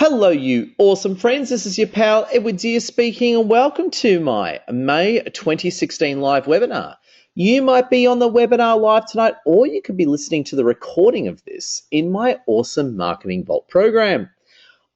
Hello, you awesome friends. This is your pal Edward Deere speaking, and welcome to my May 2016 live webinar. You might be on the webinar live tonight, or you could be listening to the recording of this in my awesome Marketing Vault program.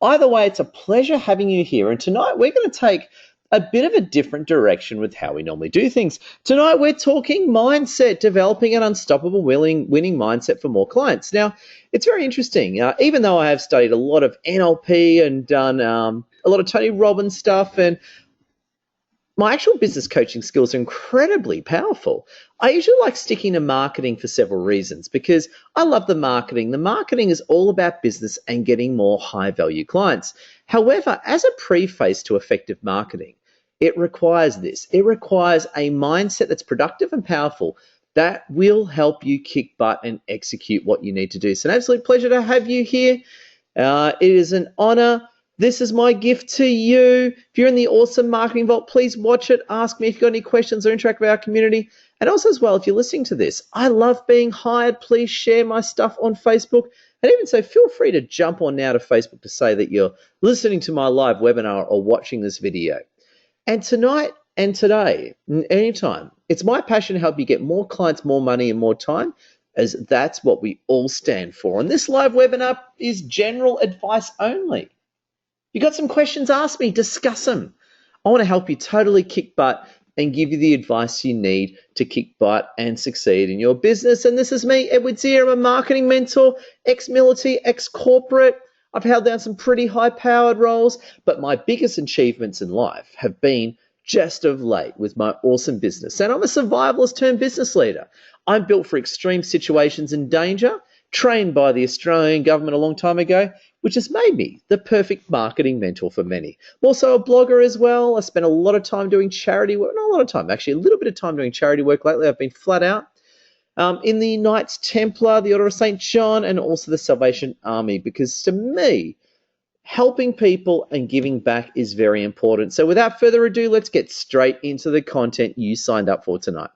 Either way, it's a pleasure having you here, and tonight we're going to take a bit of a different direction with how we normally do things. Tonight we're talking mindset, developing an unstoppable winning mindset for more clients. Now, it's very interesting. Even though I have studied a lot of NLP and done a lot of Tony Robbins stuff, and my actual business coaching skills are incredibly powerful, I usually like sticking to marketing for several reasons, because I love the marketing. The marketing is all about business and getting more high-value clients. However, as a preface to effective marketing, it requires this. It requires a mindset that's productive and powerful that will help you kick butt and execute what you need to do. So an absolute pleasure to have you here. It is an honor. This is my gift to you. If you're in the awesome Marketing Vault, please watch it. Ask me if you've got any questions or interact with our community. And also as well, if you're listening to this, I love being hired. Please share my stuff on Facebook. And even so, feel free to jump on now to Facebook to say that you're listening to my live webinar or watching this video. And tonight and today, anytime, it's my passion to help you get more clients, more money, and more time, as that's what we all stand for. And this live webinar is general advice only. If you got some questions, ask me, discuss them. I want to help you totally kick butt and give you the advice you need to kick butt and succeed in your business. And this is me, Edward Deere. I'm a marketing mentor, ex-military, ex-corporate. I've held down some pretty high-powered roles, but my biggest achievements in life have been just of late with my awesome business. And I'm a survivalist turned business leader. I'm built for extreme situations and danger, trained by the Australian government a long time ago, which has made me the perfect marketing mentor for many. I'm also a blogger as well. I spend a lot of time doing charity work, not a lot of time, actually, a little bit of time doing charity work lately. I've been flat out. In the Knights Templar, the Order of St. John, and also the Salvation Army, because to me, helping people and giving back is very important. So without further ado, let's get straight into the content you signed up for tonight.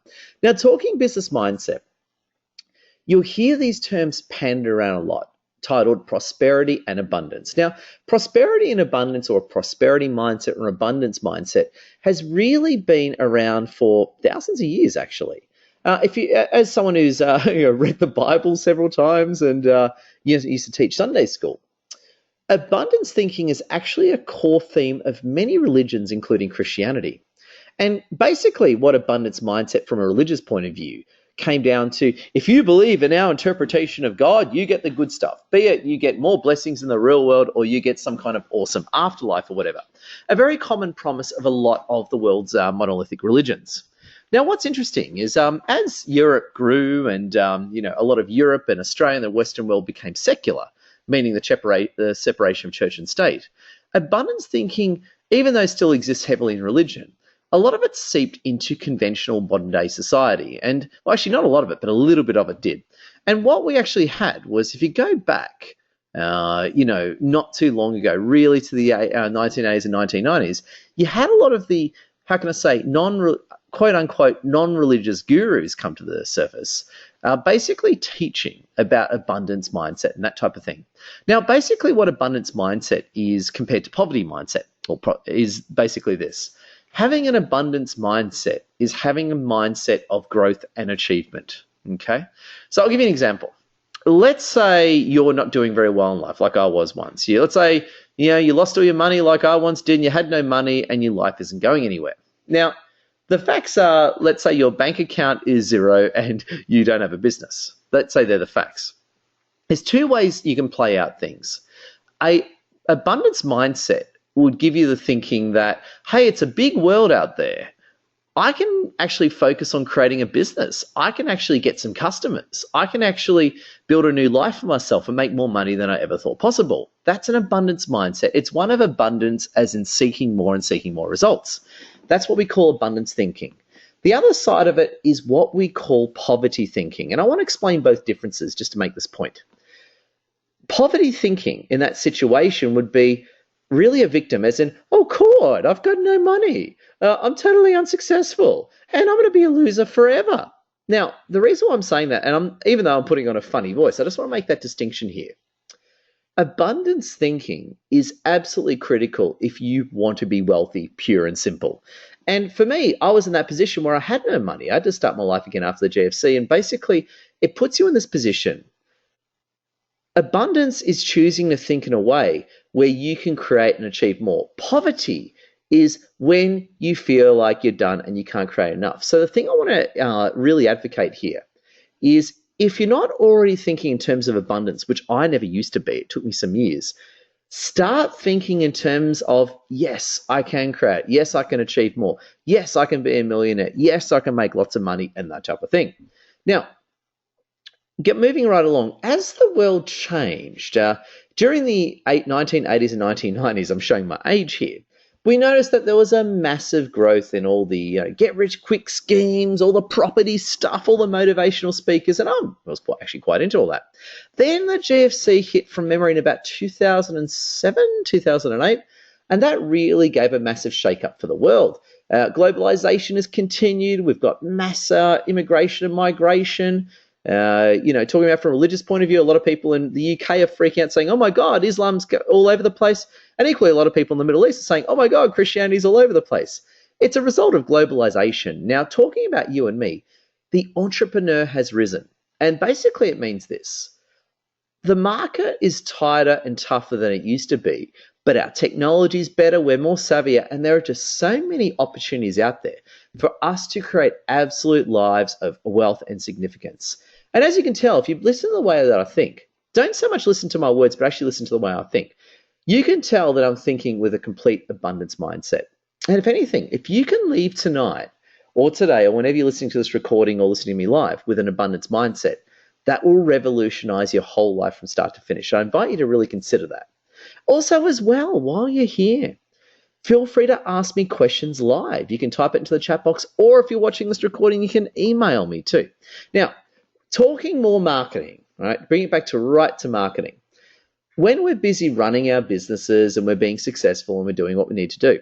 Now, talking business mindset, you'll hear these terms panned around a lot, titled prosperity and abundance. Now, prosperity and abundance, or a prosperity mindset or abundance mindset, has really been around for thousands of years, actually. If you, as someone who's read the Bible several times and used to teach Sunday school, abundance thinking is actually a core theme of many religions, including Christianity. And basically what abundance mindset from a religious point of view came down to, if you believe in our interpretation of God, you get the good stuff, be it you get more blessings in the real world or you get some kind of awesome afterlife or whatever. A very common promise of a lot of the world's monolithic religions. Now, what's interesting is as Europe grew and a lot of Europe and Australia and the Western world became secular, meaning the separation of church and state, abundance thinking, even though it still exists heavily in religion, a lot of it seeped into conventional modern-day society. And, well, actually not a lot of it, but a little bit of it did. And what we actually had was, if you go back, not too long ago, really to the 1980s and 1990s, you had a lot of the, how can I say, quote-unquote non-religious gurus come to the surface, basically teaching about abundance mindset and that type of thing. Now, basically what abundance mindset is compared to poverty mindset is basically this. Having an abundance mindset is having a mindset of growth and achievement, okay? So I'll give you an example. Let's say you're not doing very well in life, like I was once. Let's say you lost all your money like I once did, and you had no money, and your life isn't going anywhere. Now, the facts are, let's say your bank account is zero and you don't have a business. Let's say they're the facts. There's two ways you can play out things. A abundance mindset would give you the thinking that, hey, it's a big world out there. I can actually focus on creating a business. I can actually get some customers. I can actually build a new life for myself and make more money than I ever thought possible. That's an abundance mindset. It's one of abundance as in seeking more and seeking more results. That's what we call abundance thinking. The other side of it is what we call poverty thinking. And I want to explain both differences just to make this point. Poverty thinking in that situation would be really a victim, as in, oh, God, I've got no money. I'm totally unsuccessful and I'm going to be a loser forever. Now, the reason why I'm saying that, and even though I'm putting on a funny voice, I just want to make that distinction here. Abundance thinking is absolutely critical if you want to be wealthy, pure and simple. And for me, I was in that position where I had no money. I had to start my life again after the GFC. And basically, it puts you in this position. Abundance is choosing to think in a way where you can create and achieve more. Poverty is when you feel like you're done and you can't create enough. So the thing I want to really advocate here is if you're not already thinking in terms of abundance, which I never used to be, it took me some years, start thinking in terms of, yes, I can create. Yes, I can achieve more. Yes, I can be a millionaire. Yes, I can make lots of money and that type of thing. Now, get moving right along. As the world changed during the 1980s and 1990s, I'm showing my age here, we noticed that there was a massive growth in all the get rich quick schemes, all the property stuff, all the motivational speakers, and I was actually quite into all that. Then the GFC hit from memory in about 2007, 2008, and that really gave a massive shake-up for the world. Globalization has continued. We've got mass immigration and migration. Talking about from a religious point of view, a lot of people in the UK are freaking out saying, oh my God, Islam's all over the place. And equally, a lot of people in the Middle East are saying, oh my God, Christianity's all over the place. It's a result of globalization. Now, talking about you and me, the entrepreneur has risen. And basically it means this. The market is tighter and tougher than it used to be, but our technology is better, we're more savvier, and there are just so many opportunities out there for us to create absolute lives of wealth and significance. And as you can tell, if you listen to the way that I think, don't so much listen to my words, but actually listen to the way I think, you can tell that I'm thinking with a complete abundance mindset. And if anything, if you can leave tonight or today or whenever you're listening to this recording or listening to me live with an abundance mindset, that will revolutionize your whole life from start to finish. I invite you to really consider that. Also, as well, while you're here, feel free to ask me questions live. You can type it into the chat box, or if you're watching this recording, you can email me too. Now, talking more marketing, right? Bring it back to marketing. When we're busy running our businesses and we're being successful and we're doing what we need to do,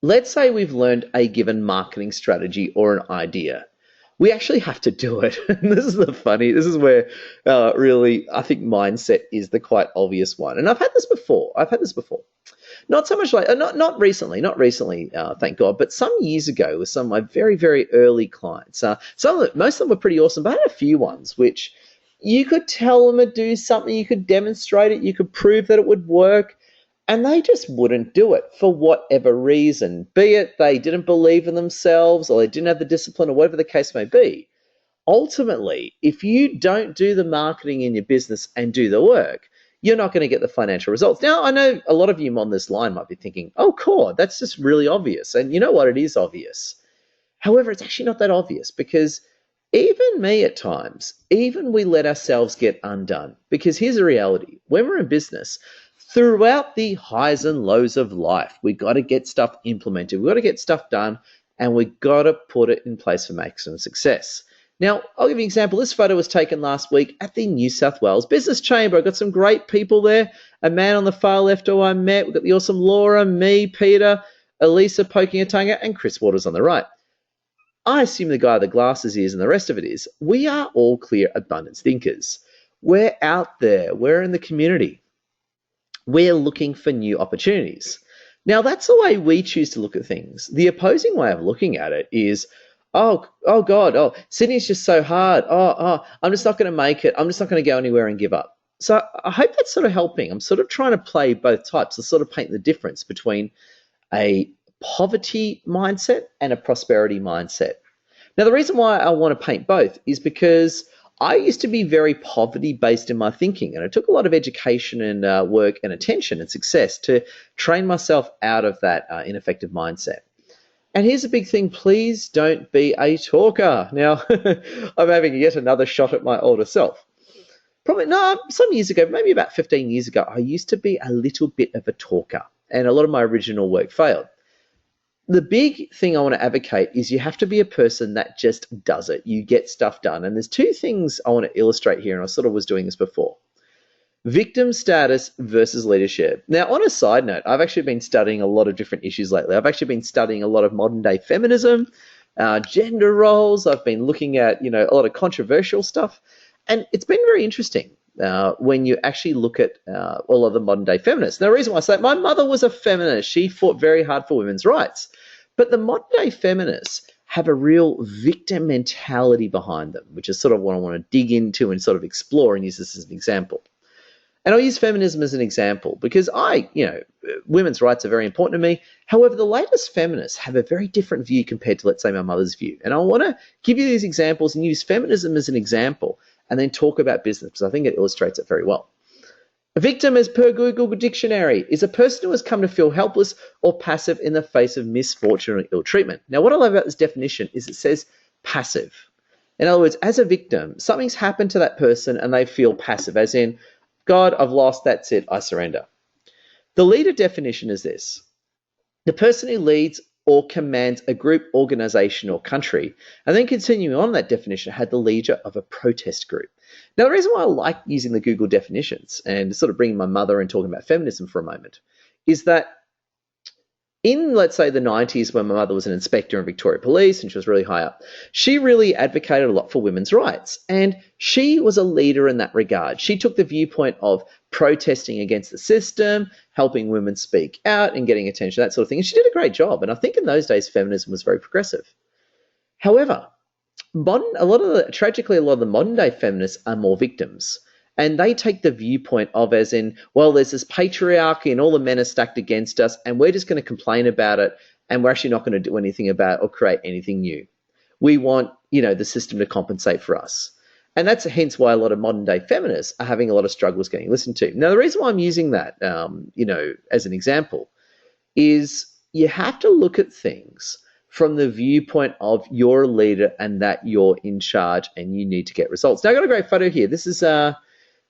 let's say we've learned a given marketing strategy or an idea. We actually have to do it. And this is where really I think mindset is the quite obvious one. And I've had this before. Not so much like, not recently, thank God, but some years ago with some of my very, very early clients. Most of them were pretty awesome, but I had a few ones which you could tell them to do something, you could demonstrate it, you could prove that it would work, and they just wouldn't do it for whatever reason, be it they didn't believe in themselves or they didn't have the discipline or whatever the case may be. Ultimately, if you don't do the marketing in your business and do the work, you're not going to get the financial results. Now, I know a lot of you on this line might be thinking, oh, cool, that's just really obvious. And you know what? It is obvious. However, it's actually not that obvious because even me at times, even we let ourselves get undone. Because here's the reality. When we're in business, throughout the highs and lows of life, we got to get stuff implemented. We got to get stuff done, and we got to put it in place for maximum success. Now, I'll give you an example. This photo was taken last week at the New South Wales Business Chamber. I've got some great people there. A man on the far left who I met. We've got the awesome Laura, me, Peter, Elisa poking a tongue out, and Chris Waters on the right. I assume the guy with the glasses is, and the rest of it is, we are all clear abundance thinkers. We're out there. We're in the community. We're looking for new opportunities. Now, that's the way we choose to look at things. The opposing way of looking at it is, oh God, Sydney's just so hard. I'm just not going to make it. I'm just not going to go anywhere and give up. So I hope that's sort of helping. I'm sort of trying to play both types to sort of paint the difference between a poverty mindset and a prosperity mindset. Now, the reason why I want to paint both is because I used to be very poverty-based in my thinking, and it took a lot of education and work and attention and success to train myself out of that ineffective mindset. And here's a big thing, please don't be a talker. Now, I'm having yet another shot at my older self. Some years ago, maybe about 15 years ago, I used to be a little bit of a talker, and a lot of my original work failed. The big thing I want to advocate is you have to be a person that just does it. You get stuff done. And there's two things I want to illustrate here, and I sort of was doing this before. Victim status versus leadership. Now, on a side note, I've actually been studying a lot of different issues lately. I've actually been studying a lot of modern day feminism, gender roles. I've been looking at, a lot of controversial stuff. And it's been very interesting. when you actually look at all of the modern day feminists. Now, the reason why I say my mother was a feminist. She fought very hard for women's rights. But the modern day feminists have a real victim mentality behind them, which is sort of what I want to dig into and sort of explore and use this as an example. And I'll use feminism as an example because women's rights are very important to me. However, the latest feminists have a very different view compared to, let's say, my mother's view. And I want to give you these examples and use feminism as an example and then talk about business because I think it illustrates it very well. A victim, as per Google Dictionary, is a person who has come to feel helpless or passive in the face of misfortune or ill treatment. Now, what I love about this definition is it says passive. In other words, as a victim, something's happened to that person and they feel passive, as in, God, I've lost, that's it, I surrender. The leader definition is this: the person who leads or commands a group, organization, or country. And then continuing on that definition, had the leader of a protest group. Now, the reason why I like using the Google definitions and sort of bringing my mother and talking about feminism for a moment is that in, let's say, the 90s, when my mother was an inspector in Victoria Police and she was really high up, she really advocated a lot for women's rights. And she was a leader in that regard. She took the viewpoint of protesting against the system, helping women speak out and getting attention, that sort of thing. And she did a great job. And I think in those days, feminism was very progressive. However, tragically, a lot of the modern day feminists are more victims. And they take the viewpoint of as in, well, there's this patriarchy and all the men are stacked against us and we're just going to complain about it and we're actually not going to do anything about it or create anything new. We want, the system to compensate for us. And that's hence why a lot of modern day feminists are having a lot of struggles getting listened to. Now, the reason why I'm using that, as an example is you have to look at things from the viewpoint of you're a leader and that you're in charge and you need to get results. Now, I got a great photo here. This is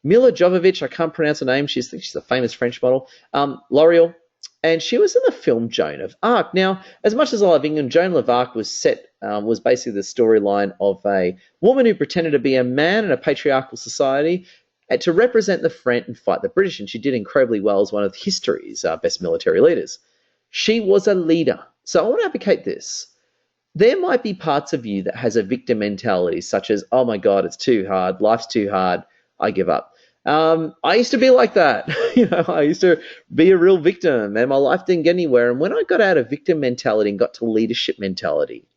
Mila Jovovich, I can't pronounce her name. She's a famous French model. L'Oreal. And she was in the film Joan of Arc. Now, as much as I love England, Joan of Arc was basically the storyline of a woman who pretended to be a man in a patriarchal society to represent the French and fight the British. And she did incredibly well as one of history's best military leaders. She was a leader. So I want to advocate this. There might be parts of you that has a victim mentality, such as, oh my God, it's too hard, life's too hard, I give up. I used to be like that. I used to be a real victim and my life didn't get anywhere. And when I got out of victim mentality and got to leadership mentality,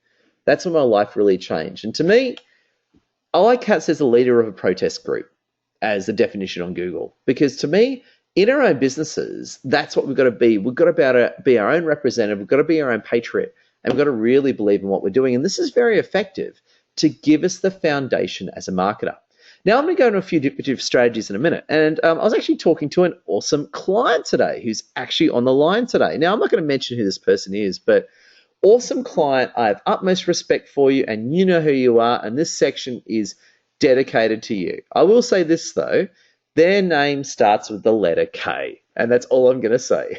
that's when my life really changed. And to me, I like how it says the leader of a protest group as the definition on Google, because to me, in our own businesses, that's what we've got to be. We've got to be our own representative. We've got to be our own patriot. And we've got to really believe in what we're doing. And this is very effective to give us the foundation as a marketer. Now, I'm going to go into a few different strategies in a minute. And I was actually talking to an awesome client today who's actually on the line today. Now, I'm not going to mention who this person is, but awesome client. I have utmost respect for you and you know who you are. And this section is dedicated to you. I will say this, though. Their name starts with the letter K. And that's all I'm going to say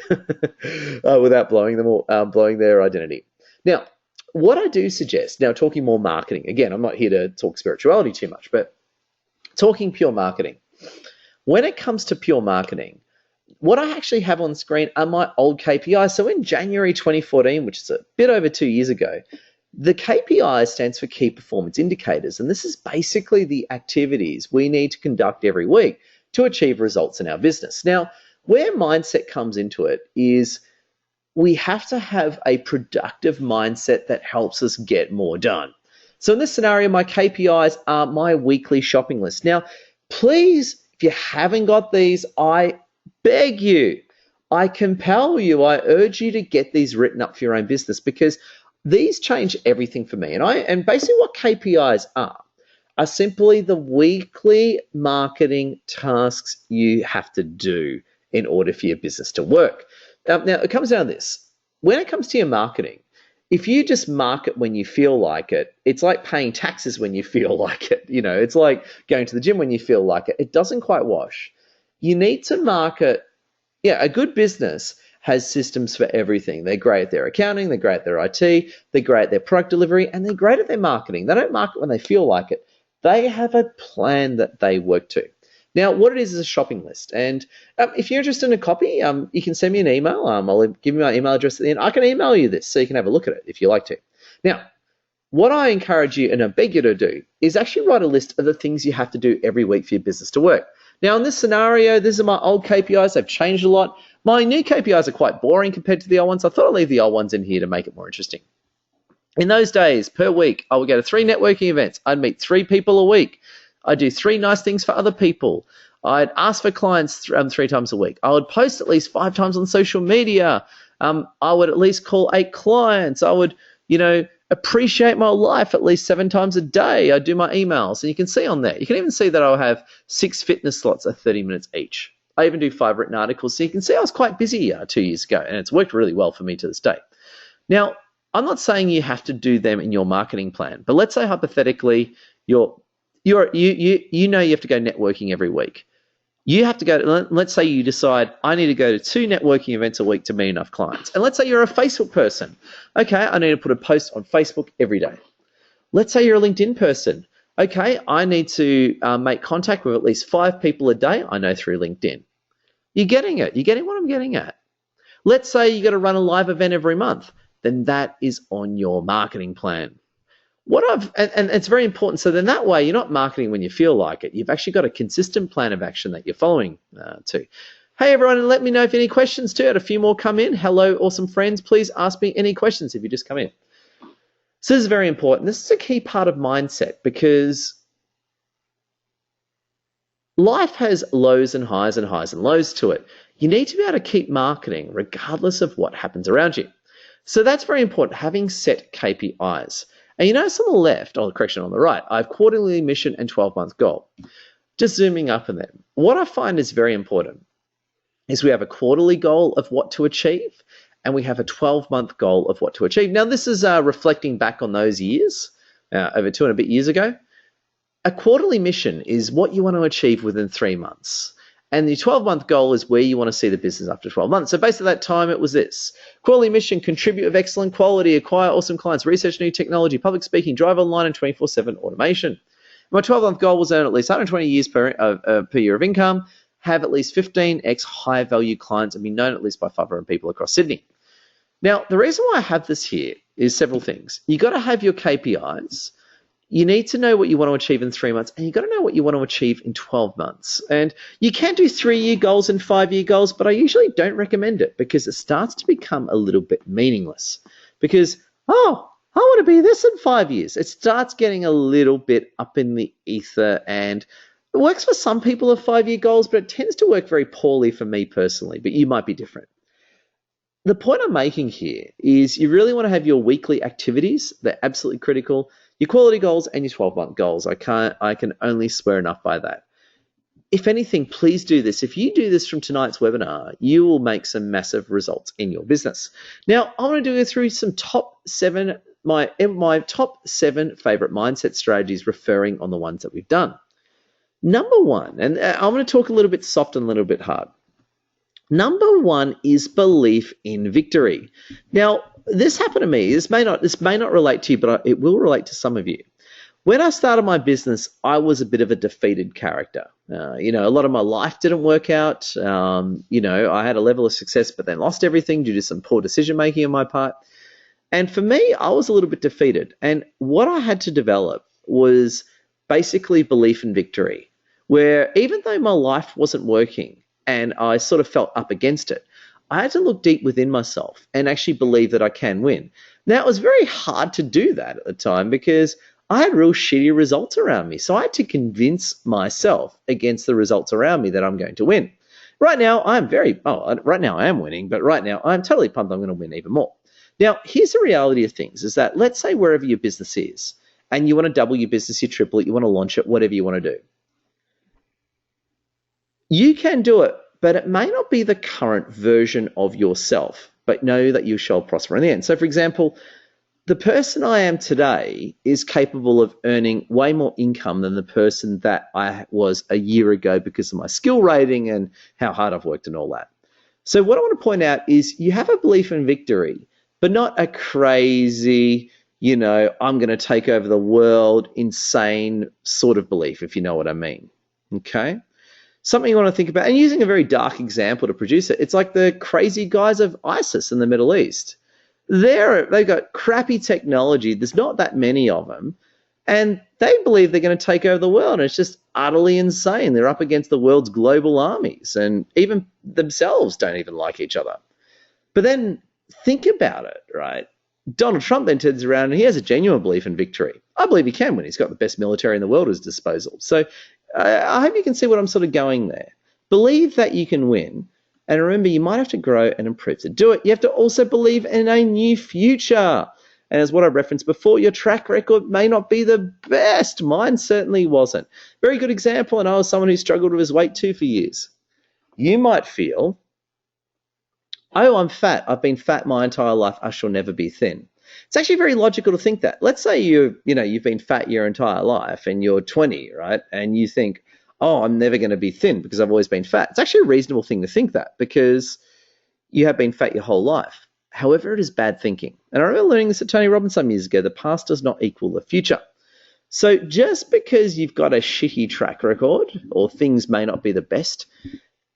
without blowing their identity. Now, what I do suggest, now talking more marketing, again, I'm not here to talk spirituality too much, but talking pure marketing. When it comes to pure marketing, what I actually have on screen are my old KPIs. So in January 2014, which is a bit over 2 years ago, the KPI stands for Key Performance Indicators. And this is basically the activities we need to conduct every week to achieve results in our business. Now, where mindset comes into it is we have to have a productive mindset that helps us get more done. So in this scenario, my KPIs are my weekly shopping list. Now, please, if you haven't got these, I beg you, I compel you, I urge you to get these written up for your own business because these change everything for me. And basically what KPIs are simply the weekly marketing tasks you have to do in order for your business to work. Now, it comes down to this. When it comes to your marketing, if you just market when you feel like it, it's like paying taxes when you feel like it. It's like going to the gym when you feel like it. It doesn't quite wash. You need to market. Yeah, a good business has systems for everything. They're great at their accounting, they're great at their IT, they're great at their product delivery, and they're great at their marketing. They don't market when they feel like it. They have a plan that they work to. Now, what it is a shopping list. And if you're interested in a copy, you can send me an email. I'll give you my email address at the end. I can email you this so you can have a look at it if you like to. Now, what I encourage you and I beg you to do is actually write a list of the things you have to do every week for your business to work. Now, in this scenario, these are my old KPIs. They've changed a lot. My new KPIs are quite boring compared to the old ones. I thought I'd leave the old ones in here to make it more interesting. In those days, per week, I would go to 3 networking events. I'd meet 3 people a week. I'd do 3 nice things for other people. I'd ask for clients 3 times a week. I would post at least 5 times on social media. I would at least call 8 clients. I would, appreciate my life at least 7 times a day. I do my emails, and you can see on there. You can even see that I'll have 6 fitness slots at 30 minutes each. I even do 5 written articles, so you can see I was quite busy 2 years ago, and it's worked really well for me to this day. Now, I'm not saying you have to do them in your marketing plan, but let's say hypothetically you know you have to go networking every week. You have to go, let's say you decide, I need to go to 2 networking events a week to meet enough clients. And let's say you're a Facebook person. Okay, I need to put a post on Facebook every day. Let's say you're a LinkedIn person. Okay, I need to make contact with at least 5 people a day I know through LinkedIn. You're getting it. You're getting what I'm getting at. Let's say you got to run a live event every month. Then that is on your marketing plan. And it's very important. So then that way you're not marketing when you feel like it. You've actually got a consistent plan of action that you're following to. Hey everyone, and let me know if any questions too. I had a few more come in. Hello, awesome friends. Please ask me any questions if you just come in. So this is very important. This is a key part of mindset because life has lows and highs and highs and lows to it. You need to be able to keep marketing regardless of what happens around you. So that's very important, having set KPIs. And you notice on the left, on the right, I have quarterly mission and 12-month goal. Just zooming up on them. What I find is very important is we have a quarterly goal of what to achieve, and we have a 12-month goal of what to achieve. Now, this is reflecting back on those years, over 2 and a bit years ago. A quarterly mission is what you want to achieve within 3 months. And the 12-month goal is where you want to see the business after 12 months. So basically that time it was this. Quarterly mission, contribute with excellent quality, acquire awesome clients, research new technology, public speaking, drive online, and 24/7 automation. My 12-month goal was earn at least 120 years per year of income, have at least 15x high value clients, and be known at least by 500 people across Sydney. Now, the reason why I have this here is several things. You got to have your KPIs. You need to know what you want to achieve in 3 months, and you've got to know what you want to achieve in 12 months. And you can do 3-year goals and 5-year goals, but I usually don't recommend it because it starts to become a little bit meaningless. Because, I want to be this in 5 years. It starts getting a little bit up in the ether, and it works for some people of 5-year goals, but it tends to work very poorly for me personally, but you might be different. The point I'm making here is you really want to have your weekly activities. They're absolutely critical. Your quality goals and your 12-month goals. I can only swear enough by that. If anything, please do this. If you do this from tonight's webinar, you will make some massive results in your business. Now, I want to do through some my top 7 favorite mindset strategies, referring on the ones that we've done. Number 1, and I'm going to talk a little bit soft and a little bit hard. Number 1 is belief in victory. Now, this happened to me. This may not relate to you, but it will relate to some of you. When I started my business, I was a bit of a defeated character. A lot of my life didn't work out. I had a level of success, but then lost everything due to some poor decision making on my part. And for me, I was a little bit defeated. And what I had to develop was basically belief in victory, where even though my life wasn't working and I sort of felt up against it, I had to look deep within myself and actually believe that I can win. Now, it was very hard to do that at the time because I had real shitty results around me. So I had to convince myself against the results around me that I'm going to win. Right now, I am winning, but right now I'm totally pumped I'm going to win even more. Now, here's the reality of things is that let's say wherever your business is and you want to double your business, you triple it, you want to launch it, whatever you want to do. You can do it, but it may not be the current version of yourself, but know that you shall prosper in the end. So, for example, the person I am today is capable of earning way more income than the person that I was a year ago because of my skill rating and how hard I've worked and all that. So what I want to point out is you have a belief in victory, but not a crazy, I'm going to take over the world, insane sort of belief, if you know what I mean. Okay? Something you want to think about, and using a very dark example to produce it, it's like the crazy guys of ISIS in the Middle East. They've got crappy technology. There's not that many of them, And they believe they're going to take over the world. And it's just utterly insane. They're up against the world's global armies, and even themselves don't even like each other. But then think about it, right? Donald Trump then turns around and he has a genuine belief in victory. I believe he can when he's got the best military in the world at his disposal. So I hope you can see what I'm sort of going there. Believe that you can win. And remember, you might have to grow and improve to do it. You have to also believe in a new future. And as what I referenced before, your track record may not be the best. Mine certainly wasn't. Very good example, and I was someone who struggled with his weight too for years. You might feel, oh, I'm fat. I've been fat my entire life. I shall never be thin. It's actually very logical to think that. Let's say you've been fat your entire life and you're 20, right? And you think, oh, I'm never going to be thin because I've always been fat. It's actually a reasonable thing to think that because you have been fat your whole life. However, it is bad thinking. And I remember learning this at Tony Robbins some years ago. The past does not equal the future. So just because you've got a shitty track record or things may not be the best,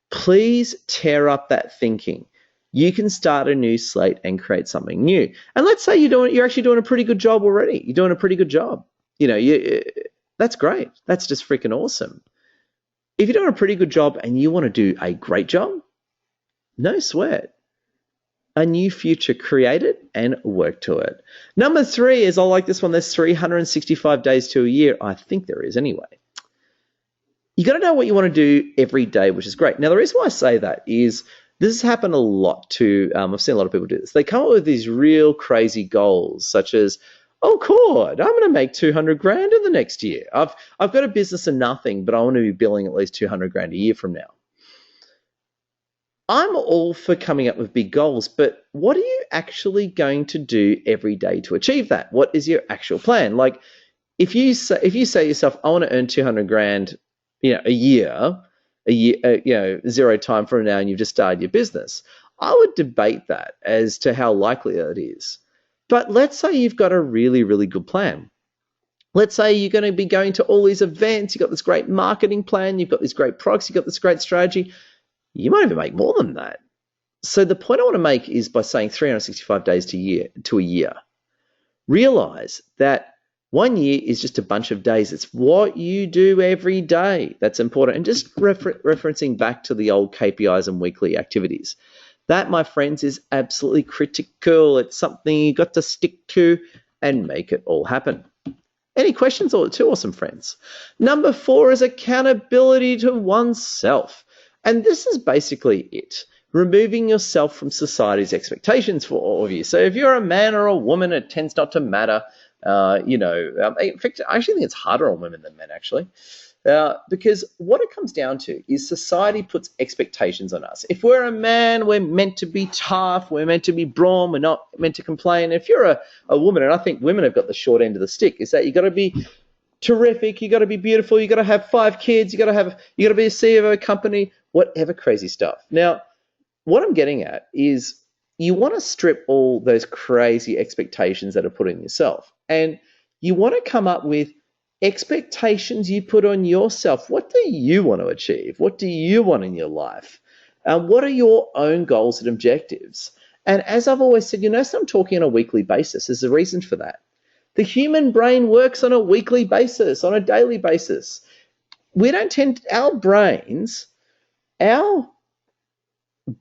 please tear up that thinking. You can start a new slate and create something new. And let's say you're actually doing a pretty good job already. You're doing a pretty good job. That's great. That's just freaking awesome. If you're doing a pretty good job and you want to do a great job, no sweat. A new future created and work to it. Number 3 is, I like this one, there's 365 days to a year. I think there is anyway. You got to know what you want to do every day, which is great. Now, the reason why I say that is this has happened a lot to, I've seen a lot of people do this. They come up with these real crazy goals, such as, oh, Cord, I'm going to make 200 grand in the next year. I've got a business of nothing, but I want to be billing at least 200 grand a year from now. I'm all for coming up with big goals, but what are you actually going to do every day to achieve that? What is your actual plan? Like, if you say to yourself, I want to earn 200 grand, a year, 0 time from now, and you've just started your business, I would debate that as to how likely that is. But let's say you've got a really, really good plan. Let's say you're going to be going to all these events, you've got this great marketing plan, you've got these great products, you've got this great strategy. You might even make more than that. So the point I want to make is by saying 365 days to a year. Realize that 1 year is just a bunch of days. It's what you do every day that's important. And just referencing back to the old KPIs and weekly activities. That, my friends, is absolutely critical. It's something you got to stick to and make it all happen. Any questions? Or 2 awesome friends. Number 4 is accountability to oneself. And this is basically it. Removing yourself from society's expectations for all of you. So if you're a man or a woman, it tends not to matter. In fact, I actually think it's harder on women than men, actually. Because what it comes down to is society puts expectations on us. If we're a man, we're meant to be tough, we're meant to be brawn, we're not meant to complain. If you're a woman, and I think women have got the short end of the stick, is that you've got to be terrific, you got to be beautiful, you got to have 5 kids, you got to be a CEO of a company, whatever crazy stuff. Now, what I'm getting at is you want to strip all those crazy expectations that are put on yourself, and you want to come up with expectations you put on yourself. What do you want to achieve? What do you want in your life? What are your own goals and objectives? And as I've always said, so I'm talking on a weekly basis. There's a reason for that. The human brain works on a weekly basis, on a daily basis. Our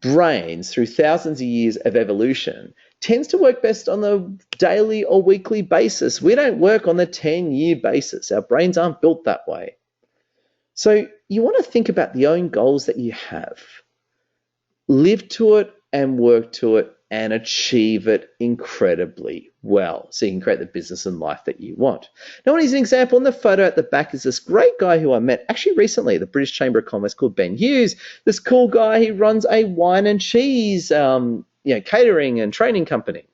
brains through thousands of years of evolution tends to work best on the daily or weekly basis. We don't work on the 10-year basis. Our brains aren't built that way. So you want to think about the own goals that you have. Live to it and work to it and achieve it incredibly well so you can create the business and life that you want. Now, here's an example. In the photo at the back is this great guy who I met actually recently at the British Chamber of Commerce called Ben Hughes. This cool guy, he runs a wine and cheese catering and training company.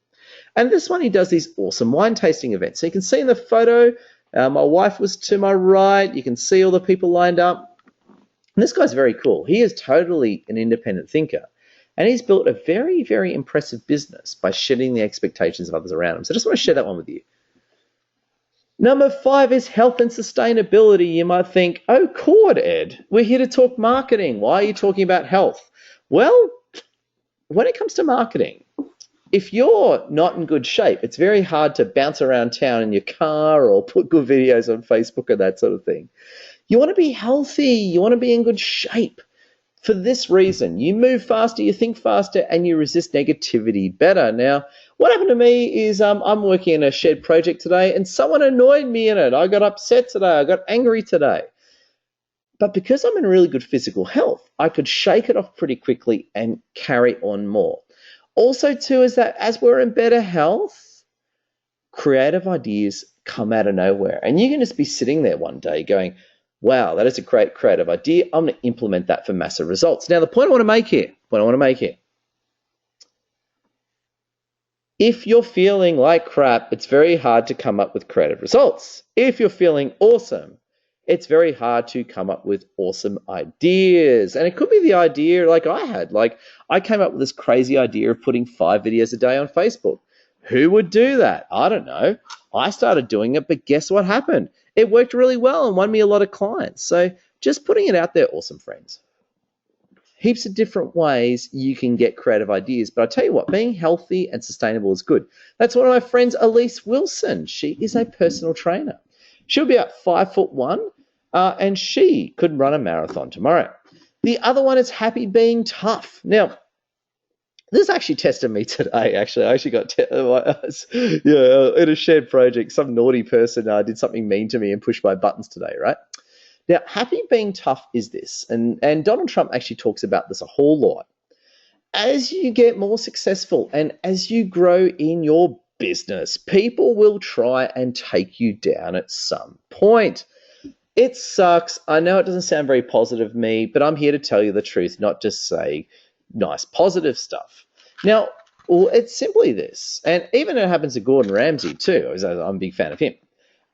And this one, he does these awesome wine tasting events. So you can see in the photo, my wife was to my right. You can see all the people lined up. And this guy's very cool. He is totally an independent thinker. And he's built a very, very impressive business by shedding the expectations of others around him. So I just want to share that one with you. Number 5 is health and sustainability. You might think, oh, Cord, Ed, we're here to talk marketing. Why are you talking about health? Well, when it comes to marketing, if you're not in good shape, it's very hard to bounce around town in your car or put good videos on Facebook and that sort of thing. You want to be healthy. You want to be in good shape. For this reason, you move faster, you think faster, and you resist negativity better. Now, what happened to me is I'm working in a shared project today, and someone annoyed me in it. I got upset today. I got angry today. But because I'm in really good physical health, I could shake it off pretty quickly and carry on more. Also, too, is that as we're in better health, creative ideas come out of nowhere. And you can just be sitting there one day going, wow, that is a great creative idea. I'm going to implement that for massive results. Now, the point I want to make here, if you're feeling like crap, it's very hard to come up with creative results. If you're feeling awesome, it's very hard to come up with awesome ideas. And it could be the idea like I had. Like I came up with this crazy idea of putting 5 videos a day on Facebook. Who would do that? I don't know. I started doing it, but guess what happened? It worked really well and won me a lot of clients. So just putting it out there, awesome friends. Heaps of different ways you can get creative ideas. But I tell you what, being healthy and sustainable is good. That's one of my friends, Elise Wilson. She is a personal trainer. She'll be about 5'1", and she could run a marathon tomorrow. The other one is happy being tough. Now, this actually tested me today, actually. I actually got, in a shared project, some naughty person did something mean to me and pushed my buttons today, right? Now, happy being tough is this, and Donald Trump actually talks about this a whole lot. As you get more successful and as you grow in your business, people will try and take you down at some point. It sucks. I know it doesn't sound very positive of me, but I'm here to tell you the truth, not just say nice positive stuff. Now, well, it's simply this, and even it happens to Gordon Ramsay too. I'm a big fan of him.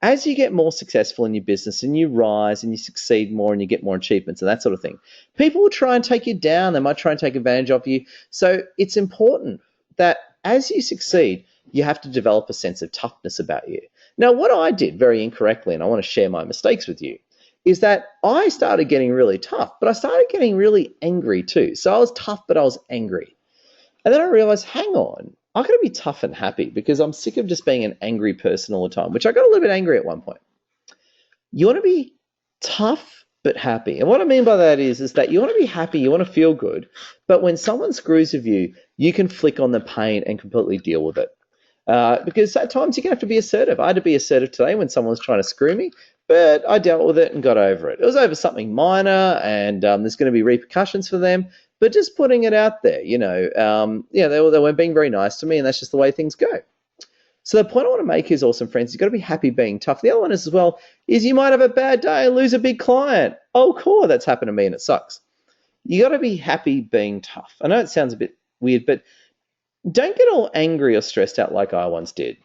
As you get more successful in your business and you rise and you succeed more and you get more achievements and that sort of thing, people will try and take you down. They might try and take advantage of you. So it's important that as you succeed, you have to develop a sense of toughness about you. Now, what I did very incorrectly, and I want to share my mistakes with you, is that I started getting really tough, but I started getting really angry too. So I was tough, but I was angry. And then I realized, hang on, I've got to be tough and happy because I'm sick of just being an angry person all the time, which I got a little bit angry at one point. You want to be tough but happy. And what I mean by that is that you want to be happy, you want to feel good, but when someone screws with you, you can flick on the pain and completely deal with it. Because at times you're going to have to be assertive. I had to be assertive today when someone was trying to screw me, but I dealt with it and got over it. It was over something minor, and there's going to be repercussions for them. But just putting it out there, they weren't being very nice to me, and that's just the way things go. So the point I want to make is, awesome friends, you've got to be happy being tough. The other one is as well is you might have a bad day and lose a big client. Oh, cool, that's happened to me and it sucks. You got to be happy being tough. I know it sounds a bit weird, but don't get all angry or stressed out like I once did,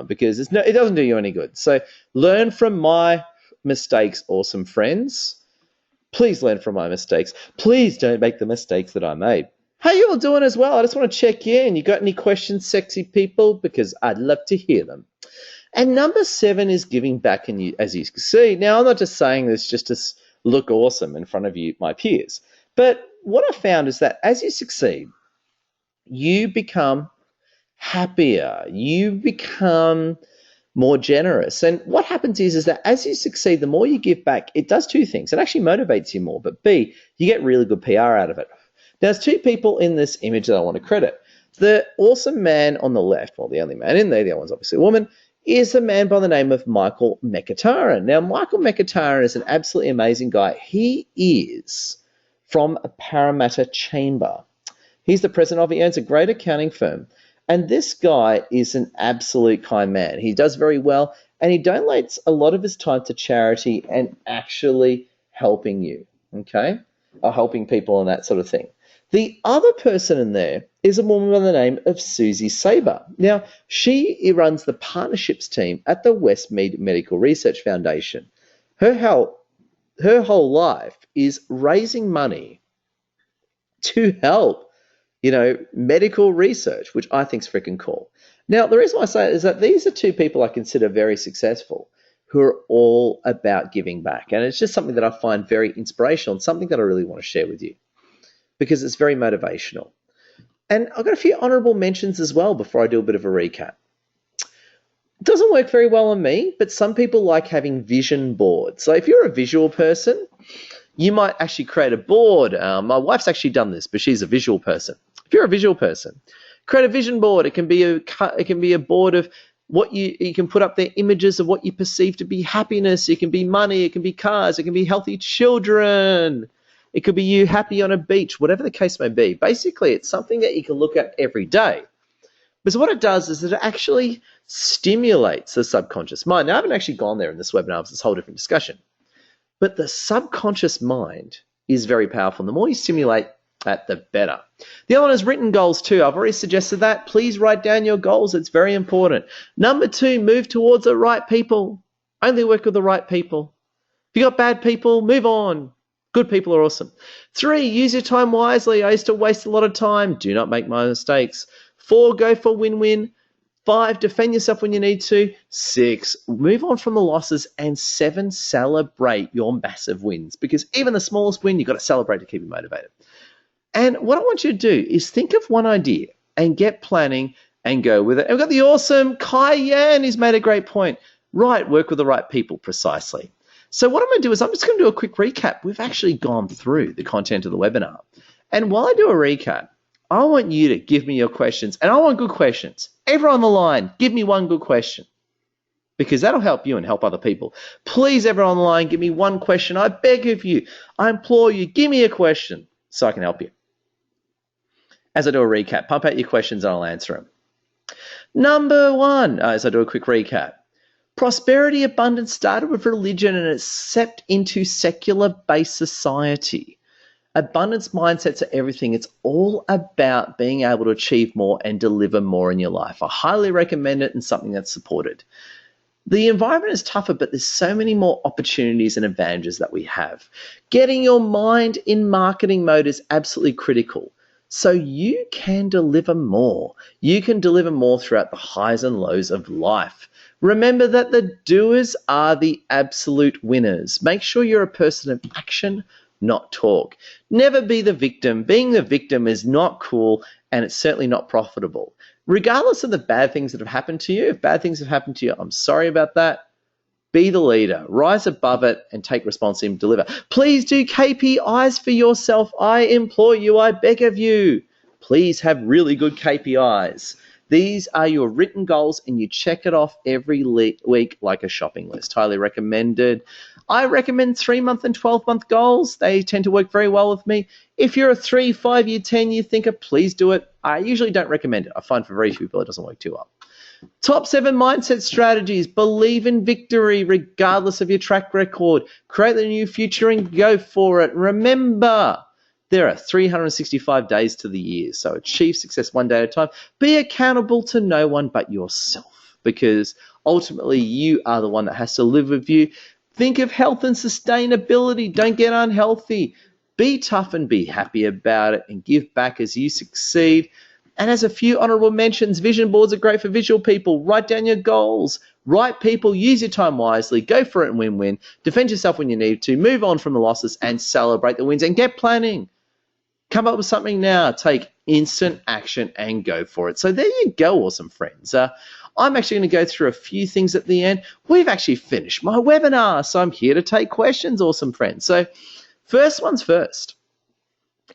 because it doesn't do you any good. So learn from my mistakes, awesome friends. Please learn from my mistakes. Please don't make the mistakes that I made. How you all doing as well? I just want to check in. You got any questions, sexy people? Because I'd love to hear them. And number 7 is giving back, as you can see. Now, I'm not just saying this just to look awesome in front of you, my peers. But what I found is that as you succeed, you become happier. You become more generous. And what happens is that as you succeed, the more you give back, it does 2 things. It actually motivates you more, but B, you get really good PR out of it. Now, there's 2 people in this image that I want to credit. The awesome man on the left, well, the only man in there, the other one's obviously a woman, is a man by the name of Michael Mekataran. Now, Michael Mekataran is an absolutely amazing guy. He is from a Parramatta Chamber. He's the president of it. He owns a great accounting firm. And this guy is an absolute kind man. He does very well, and he donates a lot of his time to charity and actually helping you, okay? Or helping people and that sort of thing. The other person in there is a woman by the name of Susie Saber. Now, she runs the partnerships team at the Westmead Medical Research Foundation. Her whole life is raising money to help medical research, which I think is freaking cool. Now, the reason why I say it is that these are 2 people I consider very successful who are all about giving back. And it's just something that I find very inspirational and something that I really want to share with you because it's very motivational. And I've got a few honourable mentions as well before I do a bit of a recap. It doesn't work very well on me, but some people like having vision boards. So if you're a visual person, you might actually create a board. My wife's actually done this, but she's a visual person. If you're a visual person, create a vision board. It can be a board of what you can put up there images of what you perceive to be happiness. It can be money. It can be cars. It can be healthy children. It could be you happy on a beach, whatever the case may be. Basically, it's something that you can look at every day. Because what it does is it actually stimulates the subconscious mind. Now, I haven't actually gone there in this webinar. It's a whole different discussion. But the subconscious mind is very powerful. And the more you stimulate that, the better. The other one is written goals too. I've already suggested that. Please write down your goals. It's very important. Number 2, move towards the right people. Only work with the right people. If you got bad people, move on. Good people are awesome. 3, use your time wisely. I used to waste a lot of time. Do not make my mistakes. 4, go for win-win. 5, defend yourself when you need to. 6, move on from the losses. And 7, celebrate your massive wins. Because even the smallest win, you've got to celebrate to keep you motivated. And what I want you to do is think of one idea and get planning and go with it. And we've got the awesome Kai Yan, who's made a great point. Right, work with the right people, precisely. So what I'm going to do is I'm just going to do a quick recap. We've actually gone through the content of the webinar. And while I do a recap, I want you to give me your questions. And I want good questions. Everyone on the line, give me one good question. Because that'll help you and help other people. Please, everyone on the line, give me one question. I beg of you. I implore you, give me a question so I can help you. As I do a recap, pump out your questions and I'll answer them. Number 1, as I do a quick recap. Prosperity abundance started with religion and it's seeped into secular-based society. Abundance mindsets are everything. It's all about being able to achieve more and deliver more in your life. I highly recommend it and something that's supported. The environment is tougher, but there's so many more opportunities and advantages that we have. Getting your mind in marketing mode is absolutely critical. So you can deliver more. You can deliver more throughout the highs and lows of life. Remember that the doers are the absolute winners. Make sure you're a person of action, not talk. Never be the victim. Being the victim is not cool and it's certainly not profitable. Regardless of the bad things that have happened to you, if bad things have happened to you, I'm sorry about that. Be the leader. Rise above it and take responsibility and deliver. Please do KPIs for yourself. I implore you. I beg of you. Please have really good KPIs. These are your written goals and you check it off every week like a shopping list. Highly recommended. I recommend 3-month and 12-month goals. They tend to work very well with me. If you're a 3, 5-year, 10-year thinker, please do it. I usually don't recommend it. I find for very few people it doesn't work too well. Top 7 mindset strategies. Believe in victory regardless of your track record. Create the new future and go for it. Remember, there are 365 days to the year, so achieve success one day at a time. Be accountable to no one but yourself because ultimately you are the one that has to live with you. Think of health and sustainability. Don't get unhealthy. Be tough and be happy about it and give back as you succeed. And as a few honorable mentions, vision boards are great for visual people. Write down your goals. Right people, use your time wisely. Go for it and win-win. Defend yourself when you need to. Move on from the losses and celebrate the wins and get planning. Come up with something now. Take instant action and go for it. So there you go, awesome friends. I'm actually going to go through a few things at the end. We've actually finished my webinar, so I'm here to take questions, awesome friends. So first one's first.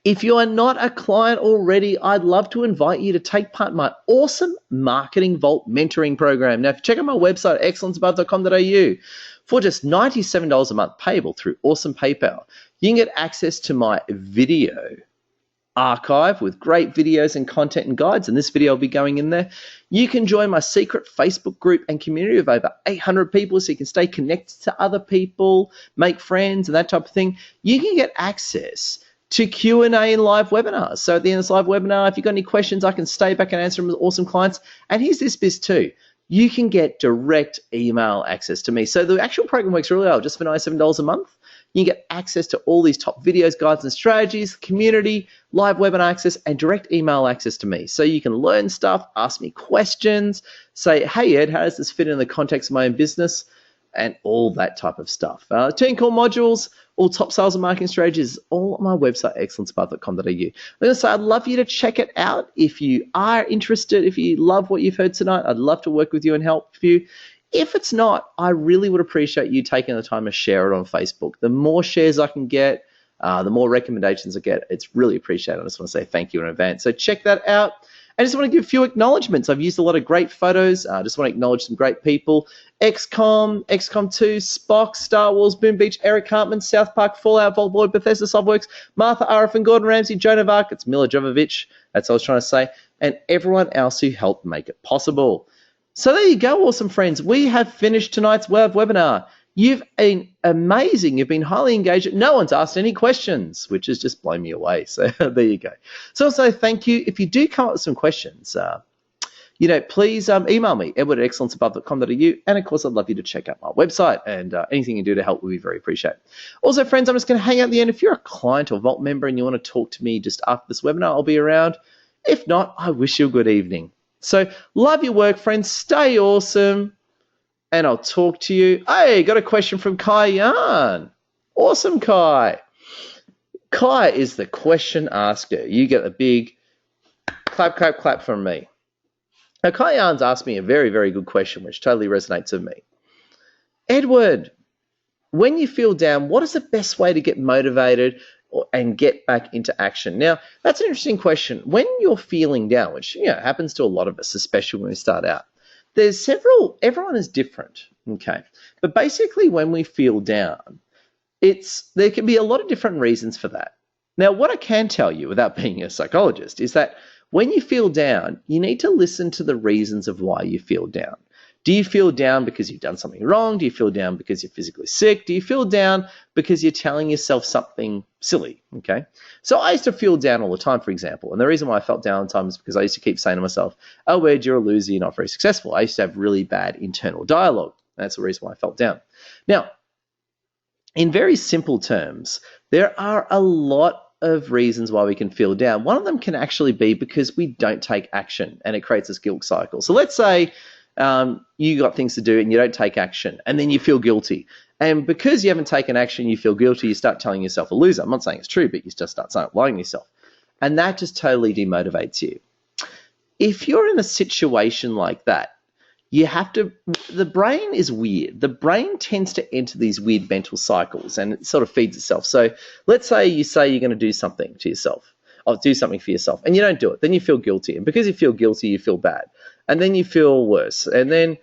If you are not a client already, I'd love to invite you to take part in my awesome Marketing Vault mentoring program. Now, if you check out my website, excellenceabove.com.au, for just $97 a month payable through Awesome PayPal, you can get access to my video archive with great videos and content and guides, and this video will be going in there. You can join my secret Facebook group and community of over 800 people so you can stay connected to other people, make friends and that type of thing. You can get access to Q&A and live webinars. So at the end of this live webinar, if you've got any questions, I can stay back and answer them with awesome clients. And here's this biz too. You can get direct email access to me. So the actual program works really well, just for $97 a month. You can get access to all these top videos, guides, and strategies, community, live webinar access, and direct email access to me. So you can learn stuff, ask me questions, say, hey, Ed, how does this fit in the context of my own business? And all that type of stuff. Team call modules, all top sales and marketing strategies, all on my website, excellencepath.com.au. I'm going to say I'd love you to check it out if you are interested, if you love what you've heard tonight. I'd love to work with you and help you. If it's not, I really would appreciate you taking the time to share it on Facebook. The more shares I can get, the more recommendations I get, it's really appreciated. I just want to say thank you in advance. So check that out. I just want to give a few acknowledgements. I've used a lot of great photos. I just want to acknowledge some great people. XCOM 2, Spock, Star Wars, Boom Beach, Eric Hartman, South Park, Fallout, Voltboard, Bethesda Softworks, Martha Arif, Gordon Ramsay, Joan of Arc, it's Mila Jovovich, that's what I was trying to say, and everyone else who helped make it possible. So there you go, awesome friends. We have finished tonight's webinar. You've been amazing. You've been highly engaged. No one's asked any questions, which has just blown me away. So there you go. So also thank you. If you do come up with some questions, please email me, edward@excellenceabove.com.au. And of course, I'd love you to check out my website, and anything you do to help will be very appreciated. Also, friends, I'm just going to hang out at the end. If you're a client or Vault member and you want to talk to me just after this webinar, I'll be around. If not, I wish you a good evening. So love your work, friends. Stay awesome. And I'll talk to you. Hey, got a question from Kai Yan. Awesome, Kai. Kai is the question asker. You get a big clap, clap, clap from me. Now, Kai Yan's asked me a very, very good question, which totally resonates with me. Edward, when you feel down, what is the best way to get motivated and get back into action? Now, that's an interesting question. When you're feeling down, which happens to a lot of us, especially when we start out, everyone is different, okay? But basically when we feel down, there can be a lot of different reasons for that. Now, what I can tell you without being a psychologist is that when you feel down, you need to listen to the reasons of why you feel down. Do you feel down because you've done something wrong? Do you feel down because you're physically sick? Do you feel down because you're telling yourself something silly, okay? So I used to feel down all the time, for example, and the reason why I felt down all the time is because I used to keep saying to myself, oh, Ed, you're a loser, you're not very successful. I used to have really bad internal dialogue. That's the reason why I felt down. Now, in very simple terms, there are a lot of reasons why we can feel down. One of them can actually be because we don't take action, and it creates this guilt cycle. So let's say you got things to do and you don't take action, and then you feel guilty. And because you haven't taken action, you feel guilty, you start telling yourself a loser. I'm not saying it's true, but you just start lying to yourself. And that just totally demotivates you. If you're in a situation like that, the brain is weird. The brain tends to enter these weird mental cycles, and it sort of feeds itself. So let's say you're going to do something to yourself, or do something for yourself, and you don't do it. Then you feel guilty. And because you feel guilty, you feel bad. And then you feel worse. And then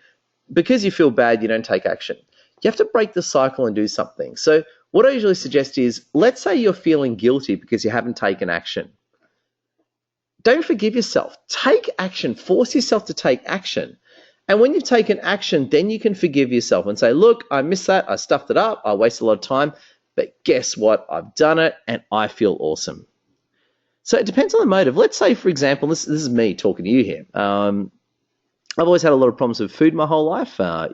because you feel bad, you don't take action. You have to break the cycle and do something. So what I usually suggest is, let's say you're feeling guilty because you haven't taken action. Don't forgive yourself. Take action. Force yourself to take action. And when you've taken action, then you can forgive yourself and say, look, I missed that. I stuffed it up. I wasted a lot of time. But guess what? I've done it and I feel awesome. So it depends on the motive. Let's say, for example, this is me talking to you here. I've always had a lot of problems with food my whole life. I've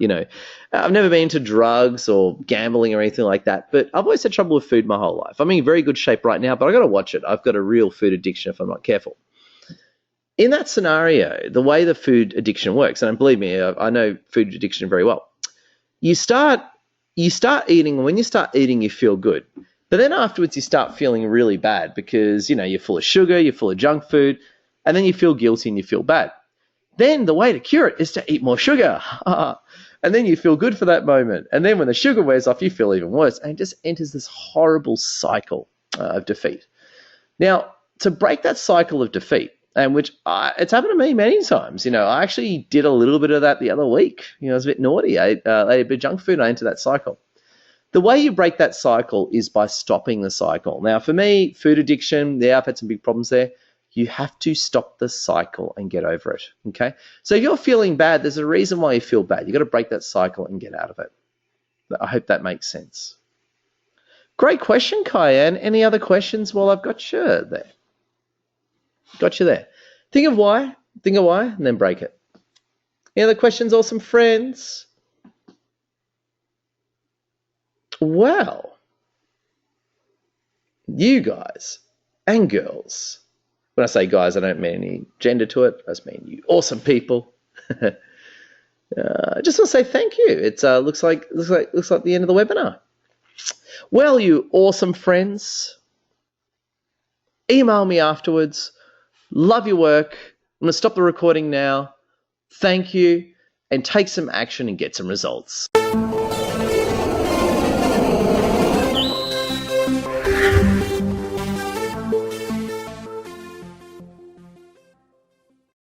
never been into drugs or gambling or anything like that, but I've always had trouble with food my whole life. I'm in very good shape right now, but I've got to watch it. I've got a real food addiction if I'm not careful. In that scenario, the way the food addiction works, and believe me, I know food addiction very well. You start eating, and when you start eating, you feel good. But then afterwards, you start feeling really bad because, you're full of sugar, you're full of junk food, and then you feel guilty and you feel bad. Then the way to cure it is to eat more sugar. And then you feel good for that moment. And then when the sugar wears off, you feel even worse. And it just enters this horrible cycle of defeat. Now, to break that cycle of defeat, and which it's happened to me many times. I actually did a little bit of that the other week. I was a bit naughty. I ate a bit of junk food and I entered that cycle. The way you break that cycle is by stopping the cycle. Now, for me, food addiction, I've had some big problems there. You have to stop the cycle and get over it, okay? So if you're feeling bad, there's a reason why you feel bad. You've got to break that cycle and get out of it. I hope that makes sense. Great question, Kyan. Any other questions while I've got you there? Got you there. Think of why, and then break it. Any other questions, awesome friends? Well, you guys and girls, when I say guys, I don't mean any gender to it. I just mean you awesome people. I just want to say thank you. It looks like the end of the webinar. Well, you awesome friends, email me afterwards. Love your work. I'm going to stop the recording now. Thank you, and take some action and get some results.